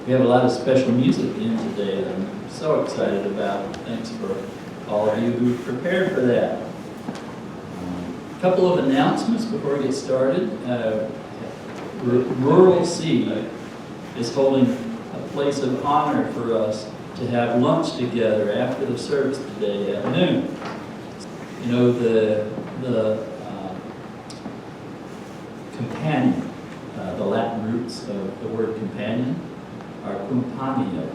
We have a lot of special music in today that I'm so excited about. Thanks for all of you who prepared for that. A couple of announcements before we get started. Rural Seed is holding a place of honor for us to have lunch together after the service today at noon. You know, the companion, the Latin roots of the word companion are cumpanio,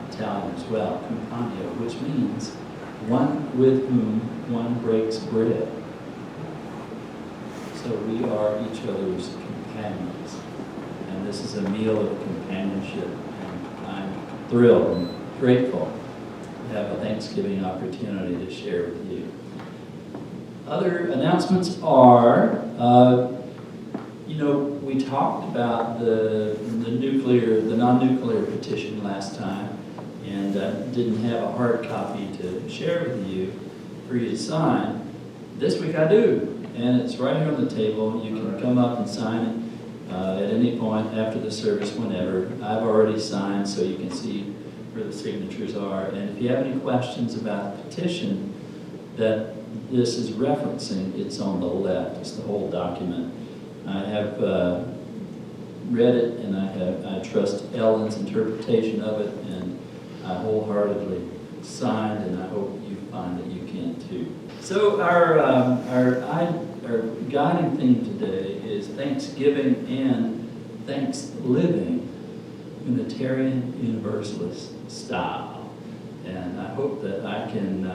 Italian as well, cumpanio, which means one with whom one breaks bread. So we are each other's companions. And this is a meal of companionship. And I'm thrilled and grateful to have a Thanksgiving opportunity to share with you. Other announcements are, we talked about the non-nuclear petition last time, and didn't have a hard copy to share with you for you to sign. This week I do, and it's right here on the table. You can come up and sign it at any point after the service, whenever. I've already signed, so you can see where the signatures are. And if you have any questions about the petition that this is referencing, it's on the left. It's the whole document. I have read it, and I trust Ellen's interpretation of it, and I wholeheartedly signed, and I hope you find that you can too. So our guiding theme today is Thanksgiving and Thanksliving, Unitarian Universalist style. And I hope that I can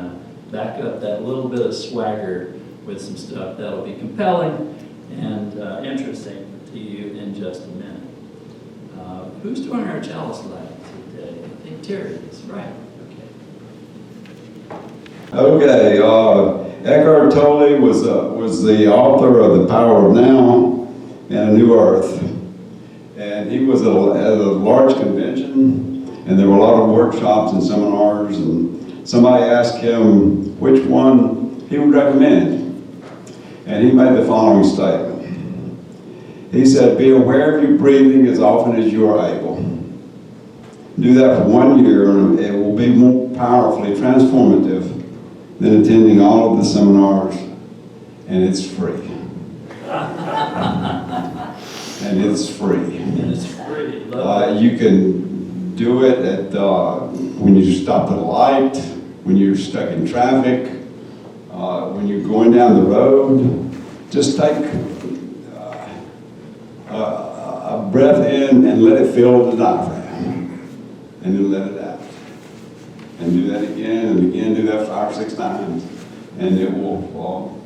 back up that little bit of swagger with some stuff that'll be compelling and interesting to you in just a minute. Who's doing our chalice light today? I think Terry is, right? Okay, Eckhart Tolle was the author of The Power of Now and A New Earth. And he was at a large convention, and there were a lot of workshops and seminars, and somebody asked him which one he would recommend. And he made the following statement. He said, "Be aware of your breathing as often as you are able. Do that for 1 year, and it will be more powerfully transformative than attending all of the seminars, and it's free." And it's free. And it's free. You can do it at when you stop at a light, when you're stuck in traffic, when you're going down the road. Just take a breath in and let it fill the diaphragm, and then let it out. And do that again and again. Do that 5 or 6 times, and it will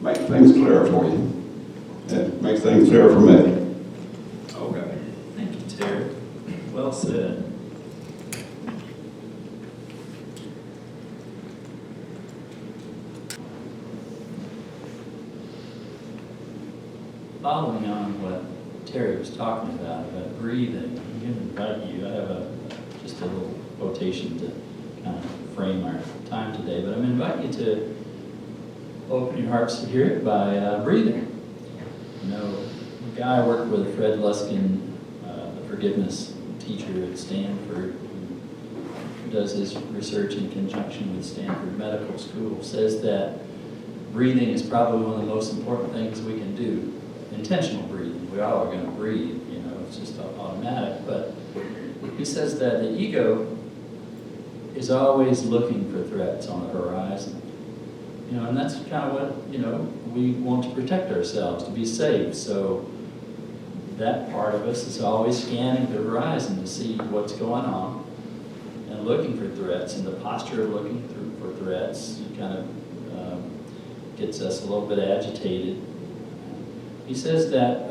make things clearer for you. It makes things clearer for me. Okay. Thank you, Terry. Well said. Following on what Terry was talking about breathing, I'm going to invite you. I have just a little quotation to kind of frame our time today, but I'm going to invite you to open your hearts to hear it by breathing. You know, the guy I worked with, Fred Luskin, the forgiveness teacher at Stanford, who does his research in conjunction with Stanford Medical School, says that breathing is probably one of the most important things we can do. Intentional breathing. We all are going to breathe, it's just automatic. But he says that the ego is always looking for threats on the horizon. And that's kind of what, we want to protect ourselves, to be safe. So that part of us is always scanning the horizon to see what's going on and looking for threats. And the posture of looking for threats kind of gets us a little bit agitated. He says that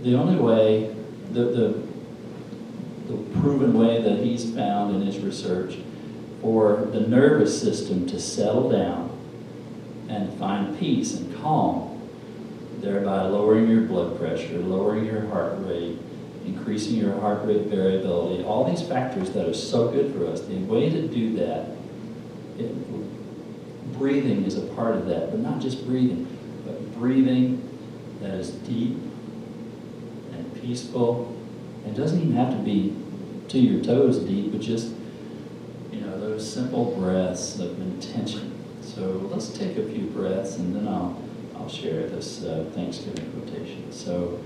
the only way, the proven way that he's found in his research for the nervous system to settle down and find peace and calm, thereby lowering your blood pressure, lowering your heart rate, increasing your heart rate variability, all these factors that are so good for us, the way to do that, breathing is a part of that, but not just breathing, but breathing that is deep and peaceful. It doesn't even have to be to your toes deep, but just, those simple breaths of intention. So let's take a few breaths, and then I'll share this Thanksgiving quotation. So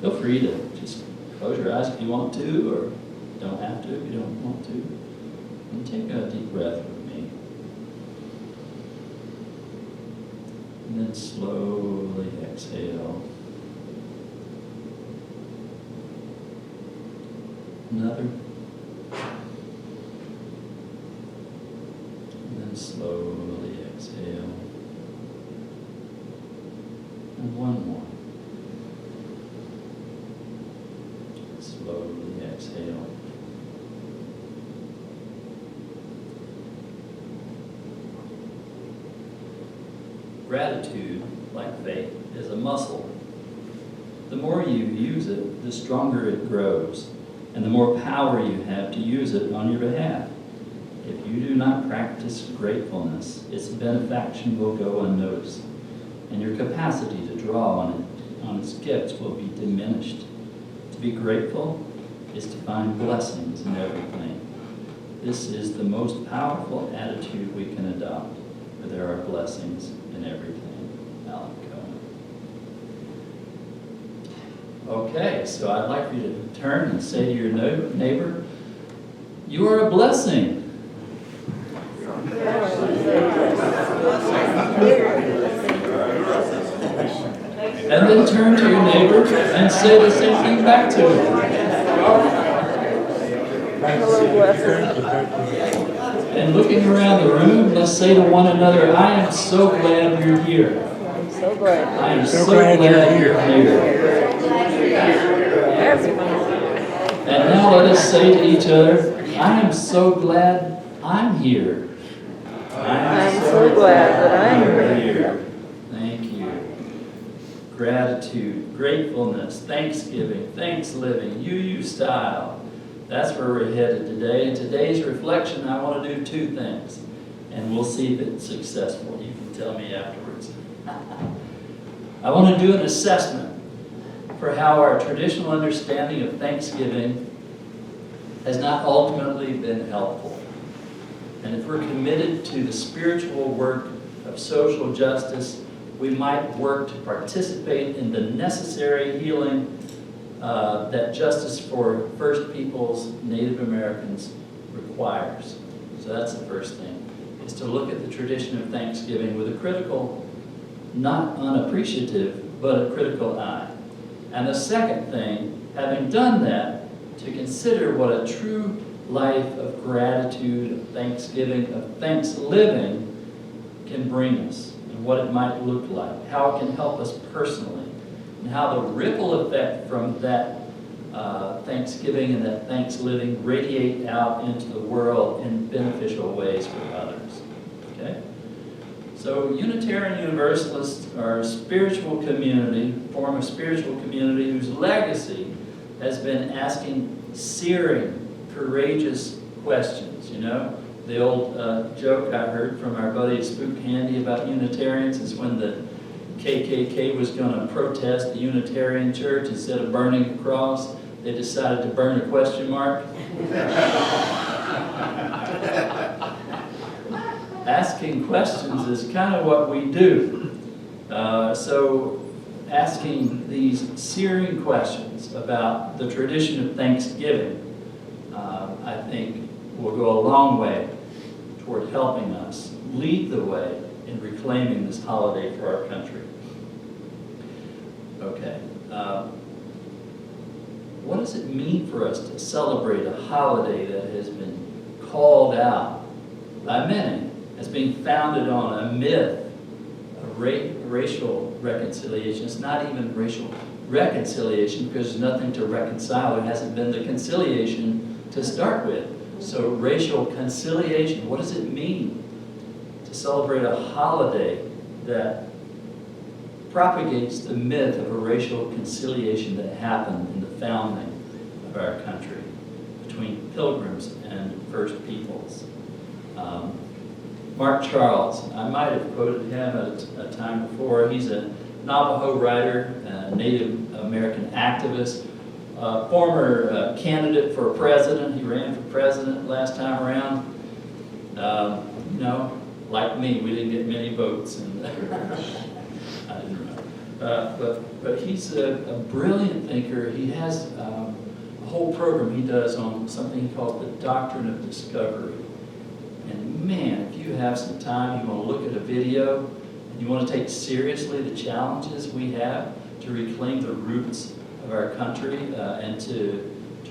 feel free to just close your eyes if you want to, or don't have to if you don't want to. And take a deep breath with me. And then slowly exhale. Another. And then slowly exhale. And one more. Slowly exhale. Gratitude, like faith, is a muscle. The more you use it, the stronger it grows, and the more power you have to use it on your behalf. If you do not practice gratefulness, its benefaction will go unnoticed, and your capacity to draw on its gifts will be diminished. To be grateful is to find blessings in everything. This is the most powerful attitude we can adopt, for there are blessings in everything. Alan Cohen. Okay, so I'd like you to turn and say to your neighbor, you are a blessing. And then turn to your neighbor and say the same thing back to him. Hello, blessing. And looking around the room, let's say to one another, I am so glad you're here. I'm so glad. I am so glad you're here. And now let us say to each other, I am so glad I'm here. I'm so glad that I'm here. Thank you. Gratitude, gratefulness, Thanksgiving, Thanksliving, UU style. That's where we're headed today. In today's reflection, I want to do two things, and we'll see if it's successful. You can tell me afterwards. I want to do an assessment for how our traditional understanding of Thanksgiving has not ultimately been helpful. And if we're committed to the spiritual work of social justice, we might work to participate in the necessary healing that justice for First Peoples, Native Americans requires. So that's the first thing, is to look at the tradition of Thanksgiving with a critical, not unappreciative, but a critical eye. And the second thing, having done that, to consider what a true life of gratitude, of thanksgiving, of thanksliving can bring us, and what it might look like, how it can help us personally, and how the ripple effect from that thanksgiving and that thanksliving radiate out into the world in beneficial ways for others. Okay? So Unitarian Universalists are a spiritual community, form a spiritual community whose legacy has been asking searing, courageous questions. You know, the old joke I heard from our buddy Spook Handy about Unitarians is when the KKK was going to protest the Unitarian Church, instead of burning the cross, they decided to burn a question mark. Asking questions is kind of what we do. So asking these searing questions about the tradition of Thanksgiving, I think, will go a long way toward helping us lead the way in reclaiming this holiday for our country. Okay. What does it mean for us to celebrate a holiday that has been called out by many as being founded on a myth of racial reconciliation? It's not even racial reconciliation because there's nothing to reconcile. There hasn't been the conciliation to start with. So racial conciliation, what does it mean to celebrate a holiday that propagates the myth of a racial conciliation that happened in the founding of our country between Pilgrims and First Peoples? Mark Charles, I might have quoted him at a time before. He's a Navajo writer, a Native American activist former candidate for president. He ran for president last time around. You know, like me, we didn't get many votes, and I didn't run. But he's a brilliant thinker. He has a whole program he does on something he calls the doctrine of discovery. And man, if you have some time, you want to look at a video, and you want to take seriously the challenges we have to reclaim the roots of our country and to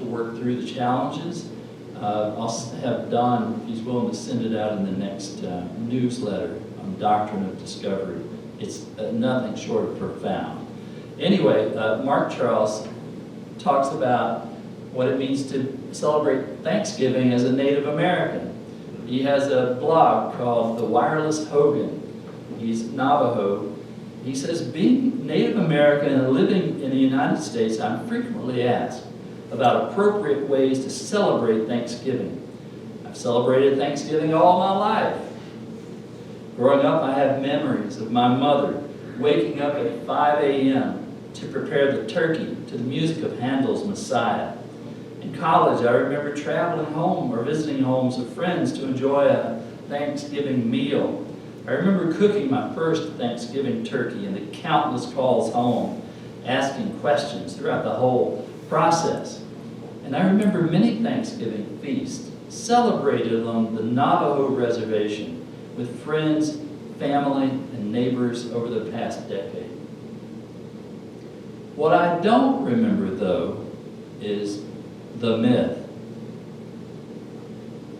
work through the challenges. I'll have Don, if he's willing to send it out in the next newsletter on Doctrine of Discovery. It's nothing short of profound. Anyway, Mark Charles talks about what it means to celebrate Thanksgiving as a Native American. He has a blog called The Wireless Hogan. He's Navajo. He says, being Native American and living in the United States, I'm frequently asked about appropriate ways to celebrate Thanksgiving. I've celebrated Thanksgiving all my life. Growing up, I have memories of my mother waking up at 5 a.m. to prepare the turkey to the music of Handel's Messiah. In college, I remember traveling home or visiting homes of friends to enjoy a Thanksgiving meal. I remember cooking my first Thanksgiving turkey and the countless calls home, asking questions throughout the whole process. And I remember many Thanksgiving feasts celebrated on the Navajo reservation with friends, family, and neighbors over the past decade. What I don't remember, though, is the myth.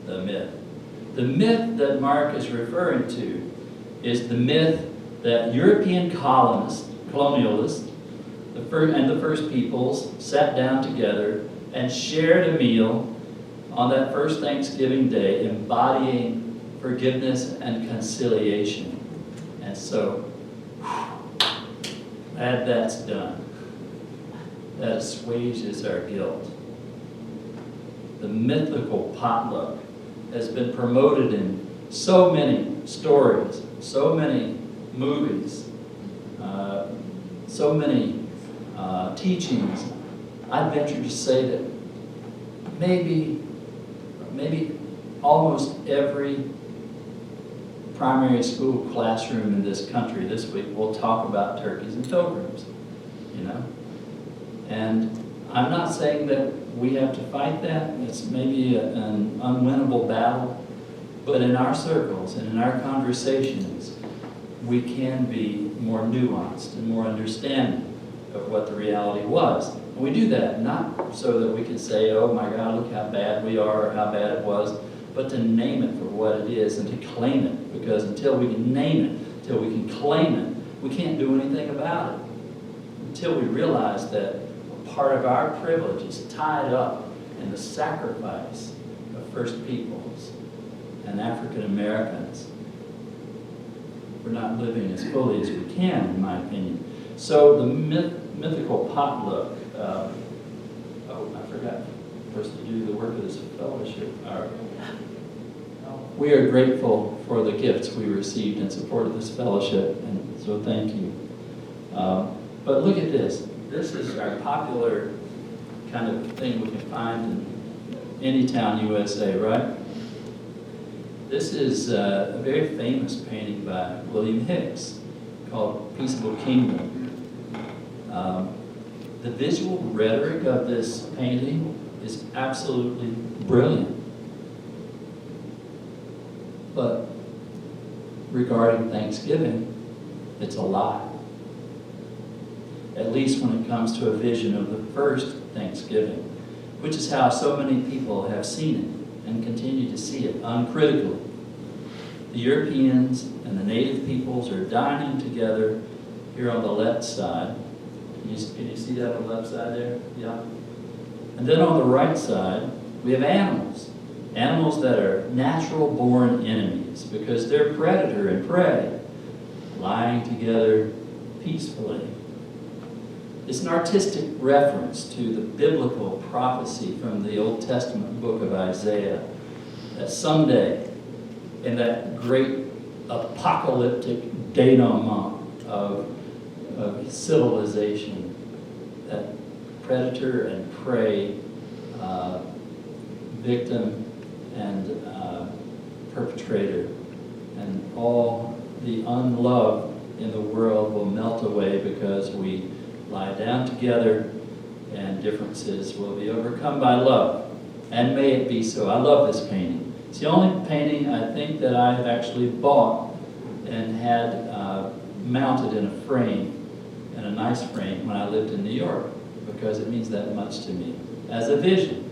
The myth. The myth that Mark is referring to is the myth that European colonialists, and the first peoples sat down together and shared a meal on that first Thanksgiving day, embodying forgiveness and conciliation. And so, glad that's done. That assuages our guilt. The mythical potluck has been promoted in so many stories, so many movies, so many teachings. I'd venture to say that maybe almost every primary school classroom in this country this week will talk about turkeys and pilgrims, you know. And I'm not saying that we have to fight that. It's maybe an unwinnable battle, but in our circles and in our conversations, we can be more nuanced and more understanding of what the reality was. And we do that not so that we can say, oh my God, look how bad we are or how bad it was, but to name it for what it is and to claim it. Because until we can name it, until we can claim it, we can't do anything about it. Until we realize that part of our privilege is tied up in the sacrifice of First Peoples and African Americans. We're not living as fully as we can, in my opinion. So the mythical potluck, I forgot first to do the work of this fellowship. We are grateful for the gifts we received in support of this fellowship, and so thank you. But look at this. This is our popular kind of thing we can find in any town, USA, right? This is a very famous painting by William Hicks called Peaceable Kingdom. The visual rhetoric of this painting is absolutely brilliant. But regarding Thanksgiving, it's a lie. At least when it comes to a vision of the first Thanksgiving, which is how so many people have seen it and continue to see it uncritically. The Europeans and the native peoples are dining together here on the left side. Can you see that on the left side there? Yeah. And then on the right side, we have animals. Animals that are natural-born enemies because they're predator and prey, lying together peacefully. It's an artistic reference to the biblical prophecy from the Old Testament book of Isaiah that someday, in that great apocalyptic denouement of civilization, that predator and prey, victim and perpetrator, and all the unloved in the world will melt away because we lie down together and differences will be overcome by love. And may it be so. I love this painting. It's the only painting I think that I have actually bought and had mounted in a frame, in a nice frame, when I lived in New York, because it means that much to me as a vision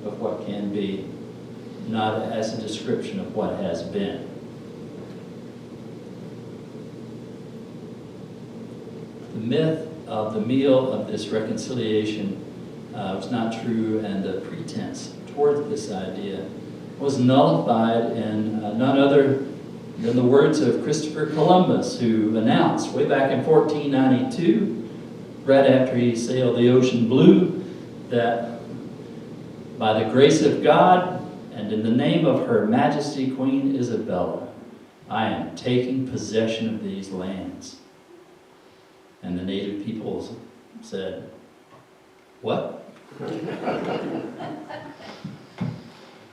of what can be, not as a description of what has been. The myth of the meal of this reconciliation was not true, and the pretense toward this idea was nullified in none other than the words of Christopher Columbus, who announced way back in 1492, right after he sailed the ocean blue, that by the grace of God and in the name of Her Majesty Queen Isabella, I am taking possession of these lands. And the native peoples said, "What?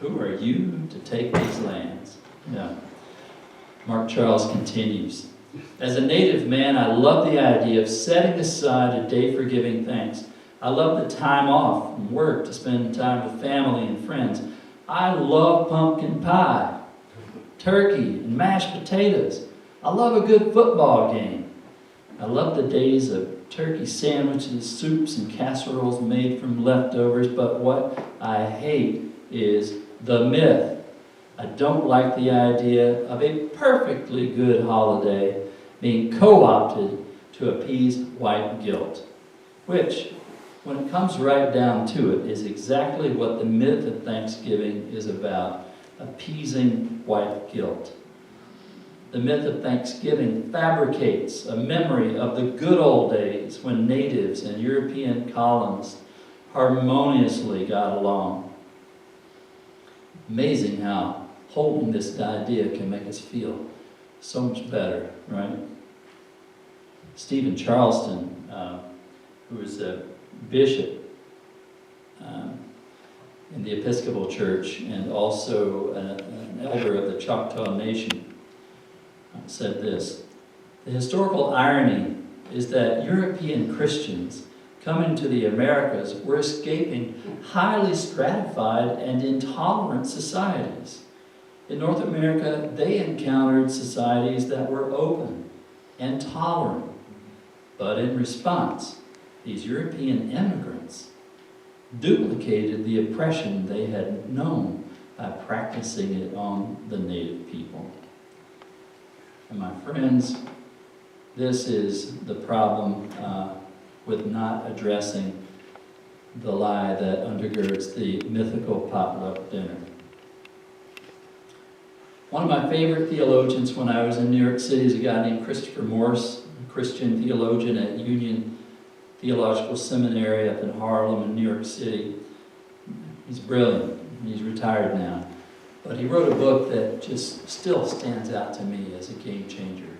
Who are you to take these lands?" Yeah. Mark Charles continues, "As a native man, I love the idea of setting aside a day for giving thanks. I love the time off from work to spend time with family and friends. I love pumpkin pie, turkey, and mashed potatoes. I love a good football game. I love the days of turkey sandwiches, soups, and casseroles made from leftovers, but what I hate is the myth. I don't like the idea of a perfectly good holiday being co-opted to appease white guilt, which, when it comes right down to it, is exactly what the myth of Thanksgiving is about, appeasing white guilt. The myth of Thanksgiving fabricates a memory of the good old days when natives and European colonists harmoniously got along. Amazing how holding this idea can make us feel so much better, right? Stephen Charleston, who was a bishop in the Episcopal Church and also an elder of the Choctaw Nation, said this: "The historical irony is that European Christians coming to the Americas were escaping highly stratified and intolerant societies. In North America, they encountered societies that were open and tolerant. But in response, these European immigrants duplicated the oppression they had known by practicing it on the native people." And my friends, this is the problem with not addressing the lie that undergirds the mythical potluck dinner. One of my favorite theologians when I was in New York City is a guy named Christopher Morse, a Christian theologian at Union Theological Seminary up in Harlem in New York City. He's brilliant. He's retired now. But he wrote a book that just still stands out to me as a game changer.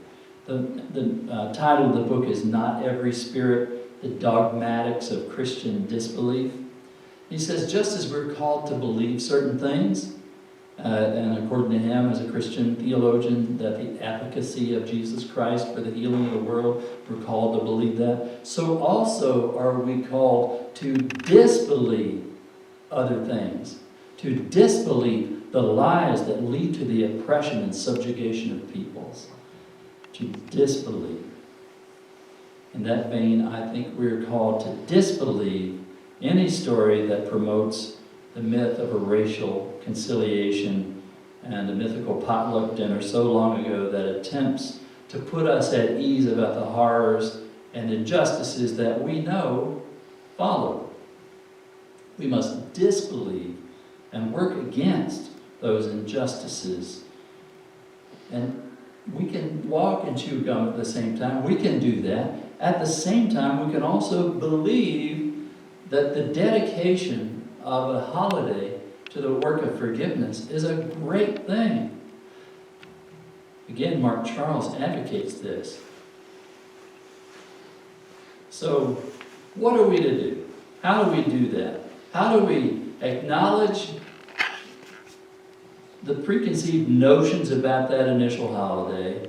The title of the book is Not Every Spirit, The Dogmatics of Christian Disbelief. He says, just as we're called to believe certain things, and according to him as a Christian theologian, that the efficacy of Jesus Christ for the healing of the world, we're called to believe that, so also are we called to disbelieve other things, to disbelieve the lies that lead to the oppression and subjugation of peoples, to disbelieve. In that vein, I think we're called to disbelieve any story that promotes the myth of a racial conciliation and a mythical potluck dinner so long ago that attempts to put us at ease about the horrors and injustices that we know follow. We must disbelieve and work against those injustices. And we can walk and chew gum at the same time. We can do that. At the same time, we can also believe that the dedication of a holiday to the work of forgiveness is a great thing. Again, Mark Charles advocates this. So, what are we to do? How do we do that? How do we acknowledge the preconceived notions about that initial holiday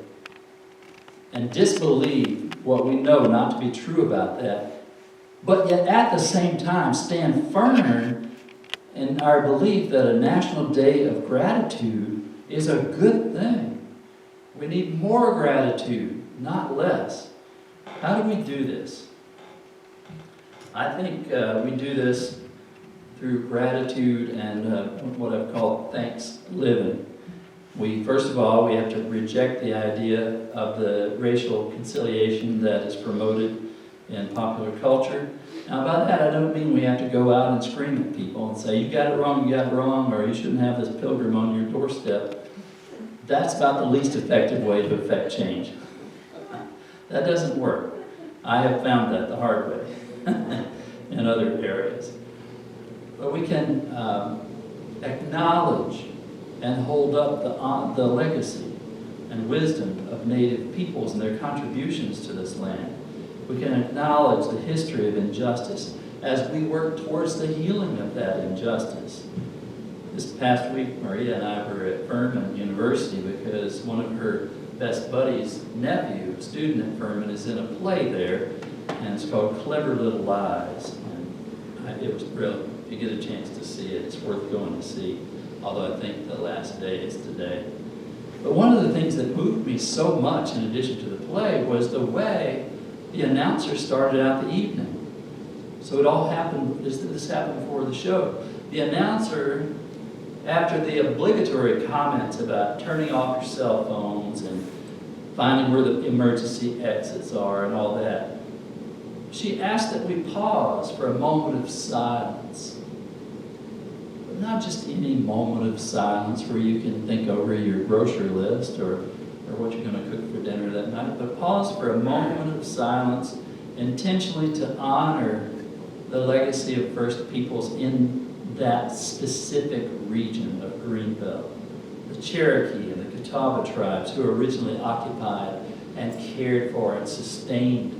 and disbelieve what we know not to be true about that, but yet at the same time stand firm in our belief that a National Day of Gratitude is a good thing? We need more gratitude, not less. How do we do this? I think we do this through gratitude and what I've called Thanksliving. First of all, we have to reject the idea of the racial conciliation that is promoted in popular culture. Now, by that, I don't mean we have to go out and scream at people and say, you got it wrong, or you shouldn't have this pilgrim on your doorstep. That's about the least effective way to affect change. That doesn't work. I have found that the hard way in other areas. But we can acknowledge and hold up the legacy and wisdom of Native peoples and their contributions to this land. We can acknowledge the history of injustice as we work towards the healing of that injustice. This past week, Maria and I were at Furman University because one of her best buddies' nephew, a student at Furman, is in a play there, and it's called Clever Little Lies. And it was brilliant. If you get a chance to see it, it's worth going to see, although I think the last day is today. But one of the things that moved me so much, in addition to the play, was the way the announcer started out the evening. So it all happened, this happened before the show. The announcer, after the obligatory comments about turning off your cell phones and finding where the emergency exits are and all that, she asked that we pause for a moment of silence. But not just any moment of silence where you can think over your grocery list or what you're going to cook for dinner that night, but pause for a moment of silence intentionally to honor the legacy of First Peoples in that specific region of Greenbelt. The Cherokee and the Catawba tribes who originally occupied and cared for and sustained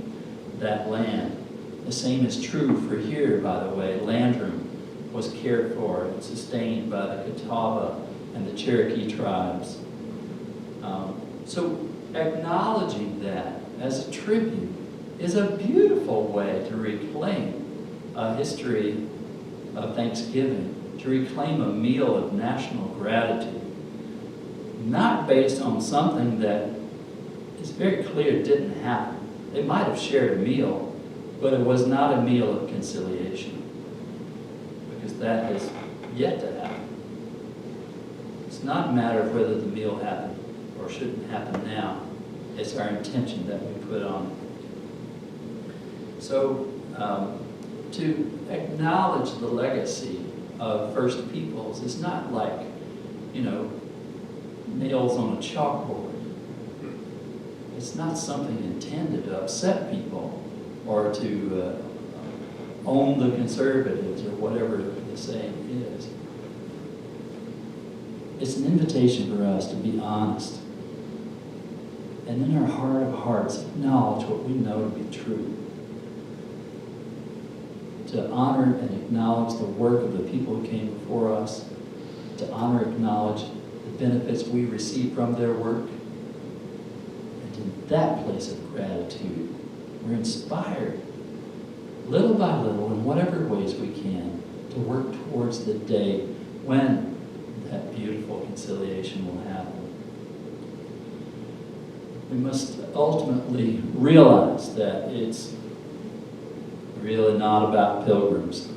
that land. The same is true for here, by the way. Landrum was cared for and sustained by the Catawba and the Cherokee tribes. So acknowledging that as a tribute is a beautiful way to reclaim a history of Thanksgiving, to reclaim a meal of national gratitude, not based on something that is very clear didn't happen. They might have shared a meal, but it was not a meal of conciliation, because that has yet to happen. It's not a matter of whether the meal happened or shouldn't happen now. It's our intention that we put on it. So, to acknowledge the legacy of First Peoples is not like, nails on a chalkboard. It's not something intended to upset people or to own the conservatives or whatever the saying is. It's an invitation for us to be honest and in our heart of hearts acknowledge what we know to be true. To honor and acknowledge the work of the people who came before us, to honor and acknowledge the benefits we receive from their work. And in that place of gratitude, we're inspired, little by little, in whatever ways we can, to work towards the day when that beautiful conciliation will happen. We must ultimately realize that it's really not about pilgrims.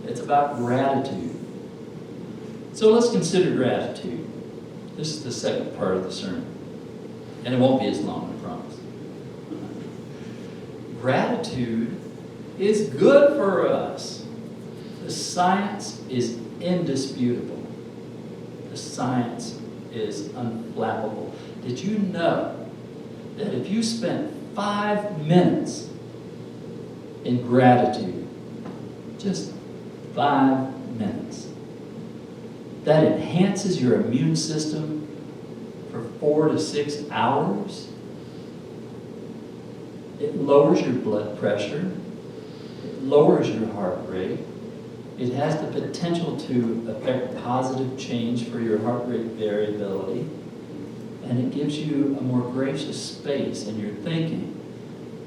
It's about gratitude. So let's consider gratitude. This is the second part of the sermon. And it won't be as long, I promise. Gratitude is good for us. The science is indisputable. The science is unflappable. Did you know that if you spent 5 minutes in gratitude, just 5 minutes, that enhances your immune system for 4 to 6 hours? It lowers your blood pressure. It lowers your heart rate. It has the potential to affect positive change for your heart rate variability. And it gives you a more gracious space in your thinking,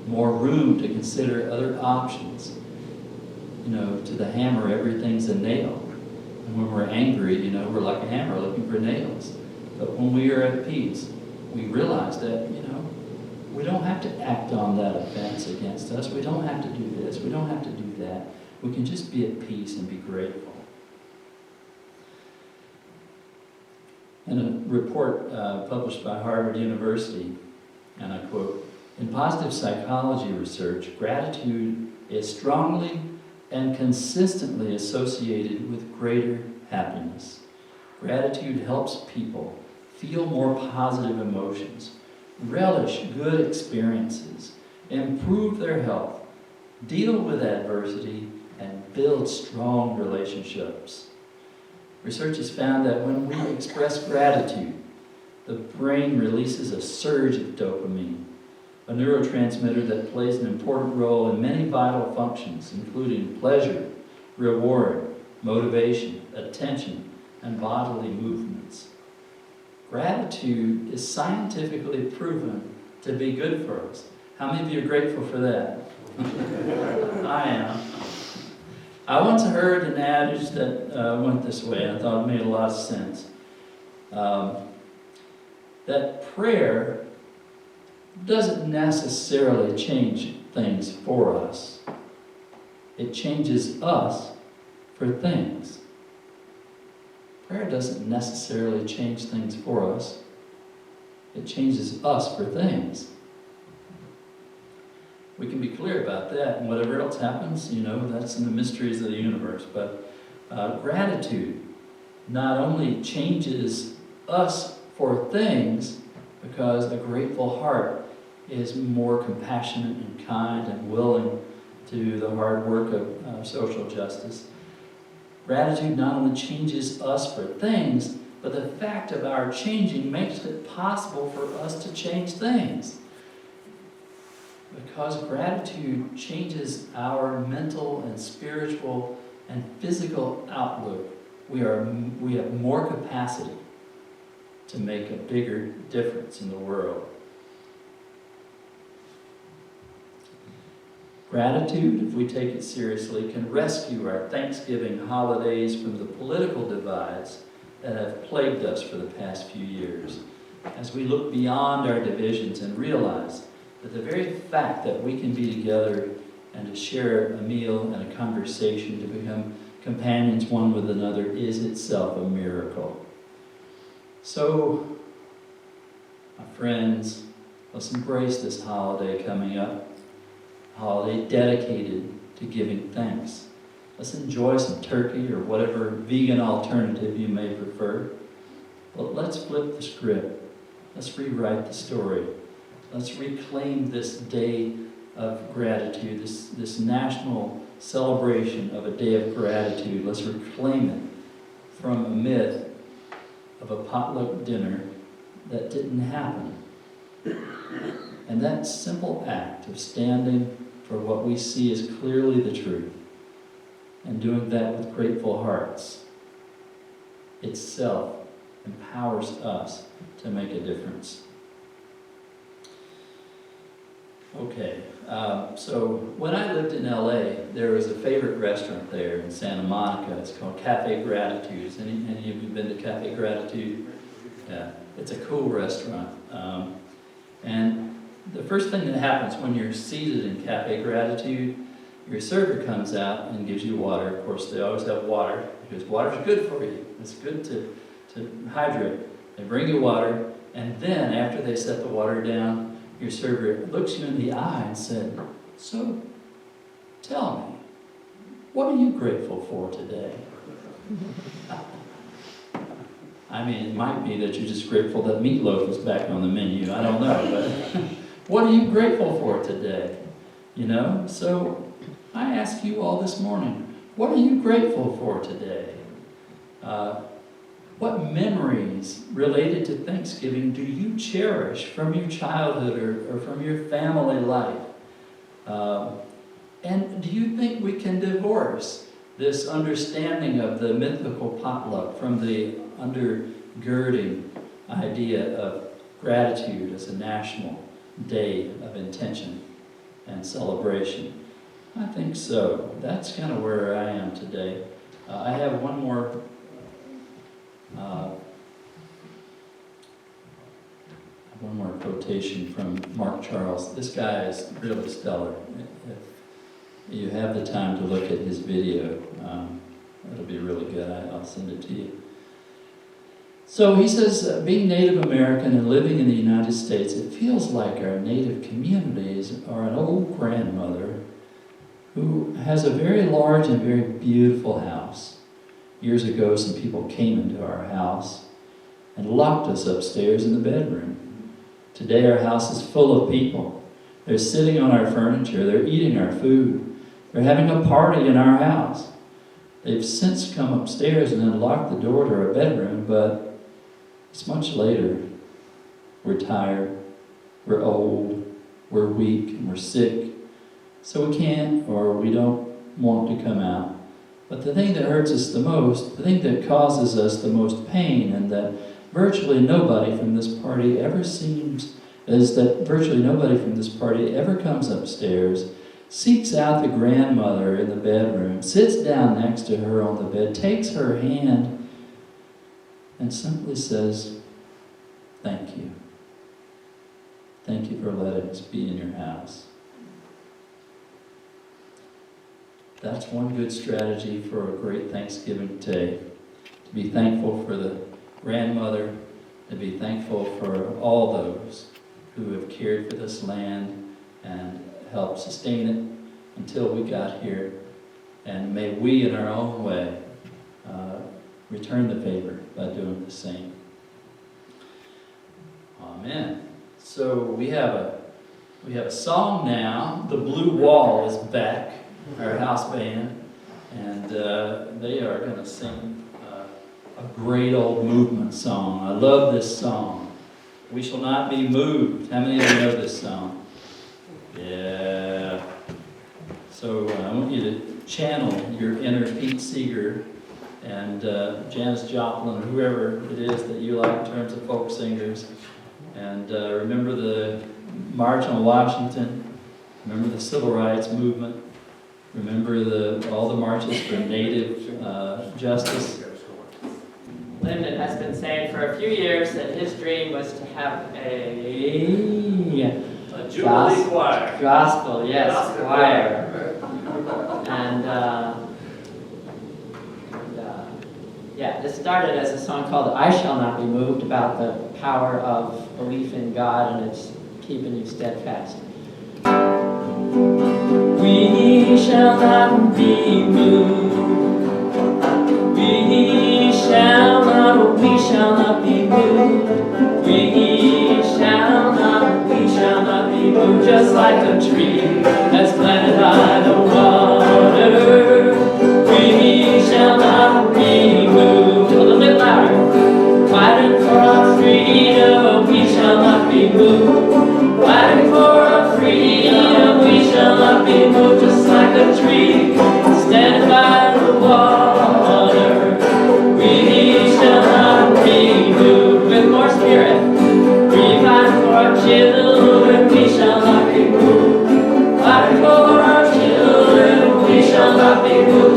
more room to consider other options. You know, to the hammer, everything's a nail. And when we're angry, you know, we're like a hammer looking for nails. But when we are at peace, we realize that, you know, we don't have to act on that offense against us. We don't have to do this. We don't have to do that. We can just be at peace and be grateful. In a report published by Harvard University, and I quote, "In positive psychology research, gratitude is strongly and consistently associated with greater happiness. Gratitude helps people feel more positive emotions, relish good experiences, improve their health, deal with adversity, and build strong relationships." Research has found that when we express gratitude, the brain releases a surge of dopamine, a neurotransmitter that plays an important role in many vital functions, including pleasure, reward, motivation, attention, and bodily movements. Gratitude is scientifically proven to be good for us. How many of you are grateful for that? I am. I once heard an adage that went this way, and I thought it made a lot of sense. That prayer doesn't necessarily change things for us. It changes us for things. Prayer doesn't necessarily change things for us. It changes us for things. We can be clear about that, and whatever else happens, you know, that's in the mysteries of the universe. But gratitude not only changes us for things, because a grateful heart is more compassionate and kind and willing to do the hard work of social justice. Gratitude not only changes us for things, but the fact of our changing makes it possible for us to change things. Because gratitude changes our mental and spiritual and physical outlook, we have more capacity to make a bigger difference in the world. Gratitude, if we take it seriously, can rescue our Thanksgiving holidays from the political divides that have plagued us for the past few years. As we look beyond our divisions and realize that the very fact that we can be together and to share a meal and a conversation, to become companions one with another, is itself a miracle. So, my friends, let's embrace this holiday coming up, a holiday dedicated to giving thanks. Let's enjoy some turkey or whatever vegan alternative you may prefer. But let's flip the script. Let's rewrite the story. Let's reclaim this day of gratitude, this national celebration of a day of gratitude. Let's reclaim it from a myth of a potluck dinner that didn't happen. And that simple act of standing for what we see as clearly the truth and doing that with grateful hearts itself empowers us to make a difference. Okay, so when I lived in LA, there was a favorite restaurant there in Santa Monica. It's called Cafe Gratitude. Has any of you been to Cafe Gratitude? Yeah, it's a cool restaurant. And the first thing that happens when you're seated in Cafe Gratitude, your server comes out and gives you water. Of course, they always have water, because water's good for you. It's good to hydrate. They bring you water, and then after they set the water down, your server looks you in the eye and said, "So, tell me, what are you grateful for today?" I mean, it might be that you're just grateful that meatloaf is back on the menu. I don't know, but what are you grateful for today? You know? So, I ask you all this morning, what are you grateful for today? What memories related to Thanksgiving do you cherish from your childhood or from your family life? And do you think we can divorce this understanding of the mythical potluck from the undergirding idea of gratitude as a national day of intention and celebration? I think so. That's kind of where I am today. I have one more quotation from Mark Charles. This guy is really stellar. If you have the time to look at his video, it'll be really good. I'll send it to you. So he says, being Native American and living in the United States, it feels like our Native communities are an old grandmother who has a very large and very beautiful house. Years ago, some people came into our house and locked us upstairs in the bedroom. Today, our house is full of people. They're sitting on our furniture. They're eating our food. They're having a party in our house. They've since come upstairs and unlocked the door to our bedroom, but it's much later. We're tired. We're old. We're weak. And we're sick. So we can't or we don't want to come out. But the thing that hurts us the most, the thing that causes us the most pain, and that virtually nobody from this party ever comes upstairs, seeks out the grandmother in the bedroom, sits down next to her on the bed, takes her hand, and simply says, "Thank you. Thank you for letting us be in your house." That's one good strategy for a great Thanksgiving day. To be thankful for the grandmother, to be thankful for all those who have cared for this land and helped sustain it until we got here. And may we, in our own way, return the favor by doing the same. Amen. So we have a song now. The Blue Wall is back, our house band, and they are going to sing a great old movement song. I love this song. We Shall Not Be Moved. How many of you know this song? Yeah. So I want you to channel your inner Pete Seeger and Janis Joplin, or whoever it is that you like in terms of folk singers. And remember the March on Washington. Remember the Civil Rights Movement. Remember all the marches for Native justice. Lyndon has been saying for a few years that his dream was to have a Jubilee choir. Gospel, yes, Gospel choir. And yeah, this started as a song called "I Shall Not Be Moved," about the power of belief in God and it's keeping you steadfast. We shall not be moved. We shall not be moved. We shall not be moved. Just like a tree that's planted by the water. We shall not be moved. A little bit louder. Fighting for our freedom, we shall not be moved. Fighting for our freedom, we shall not be moved. Just like a tree standing by the water. We shall not be moved. With more spirit, we fight for our children, we shall not be moved. Fighting for our children, we shall not be moved.